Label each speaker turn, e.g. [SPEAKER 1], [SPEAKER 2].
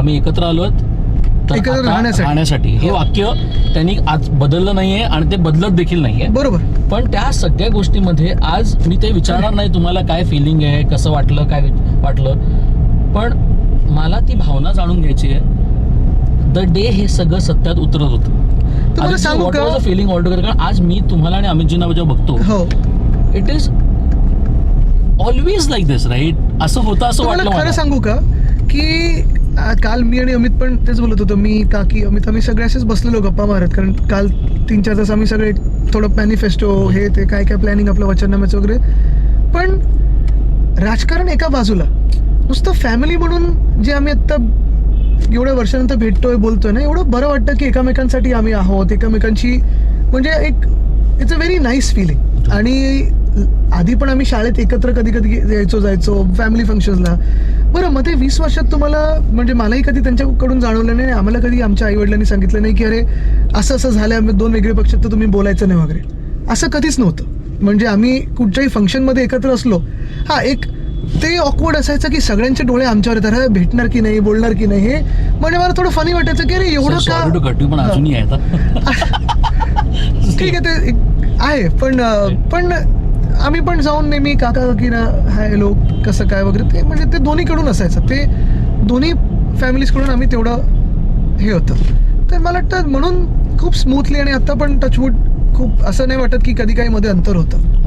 [SPEAKER 1] आम्ही एकत्र आलोत
[SPEAKER 2] एकत्र
[SPEAKER 1] राहण्यासाठी. हे वाक्य त्यांनी आज बदललं नाहीये आणि ते बदलत देखील नाहीये.
[SPEAKER 2] बरोबर.
[SPEAKER 1] पण त्या सगळ्या गोष्टीमध्ये आज मी ते विचारणार नाही तुम्हाला काय फिलिंग आहे, कसं वाटलं, काय वाटलं, पण मला ती भावना जाणून घ्यायची आहे द डे हे सगळं सत्यात उतरत होतं.
[SPEAKER 2] तुम्हाला सांगू का
[SPEAKER 1] फिलिंग ऑलटुगेदर. कारण आज मी तुम्हाला आणि अमितजींना जेव्हा बघतो,
[SPEAKER 2] हो,
[SPEAKER 1] it is always like this, right? असं होतं असं वाटलं.
[SPEAKER 2] खरं सांगू का की काल मी आणि अमित पण तेच बोलत होतो, मी काकी अमित आम्ही सगळे असेच बसलेलो गप्पा मारत, कारण काल 3-4 तास आम्ही सगळे थोडं मॅनिफेस्टो हे ते काय काय प्लॅनिंग आपलं वचननाम्याचं वगैरे. पण राजकारण एका बाजूला, नुसतं फॅमिली म्हणून जे आम्ही आत्ता एवढ्या वर्षानंतर भेटतोय बोलतोय ना, एवढं बरं वाटतं की एकमेकांसाठी आम्ही आहोत, एकमेकांची म्हणजे एक it's a very nice feeling. आणि आधी पण आम्ही शाळेत एकत्र कधी कधी जायचो फॅमिली फंक्शन्सला. बरं, मग ते 20 वर्षात तुम्हाला म्हणजे मलाही कधी त्यांच्याकडून जाणवलं नाही, आम्हाला कधी आमच्या आईवडिलांनी सांगितलं नाही की अरे असं असं झालं, आम्ही 2 वेगळे पक्ष तर तुम्ही बोलायचं नाही वगैरे, असं कधीच नव्हतं. म्हणजे आम्ही कुठच्याही फंक्शनमध्ये एकत्र असलो, हा एक ते ऑकवर्ड असायचं की सगळ्यांचे डोळे आमच्यावर येतात, भेटणार की नाही, बोलणार की नाही, हे म्हणजे मला थोडं फनी वाटायचं की अरे एवढं का.
[SPEAKER 1] पण अजूनही आहे
[SPEAKER 2] ठीक आहे, ते आहे, पण आम्ही पण जाऊन नेहमी काका काकीना हाय हॅलो कसं काय वगैरे, ते म्हणजे ते दोन्हीकडून असायचं, ते दोन्ही फॅमिलीजकडून आम्ही तेवढं हे होतं. तर मला वाटतं म्हणून खूप स्मूथली, आणि आता पण टचवूड खूप असं नाही वाटत की कधी काही मध्ये अंतर होतं.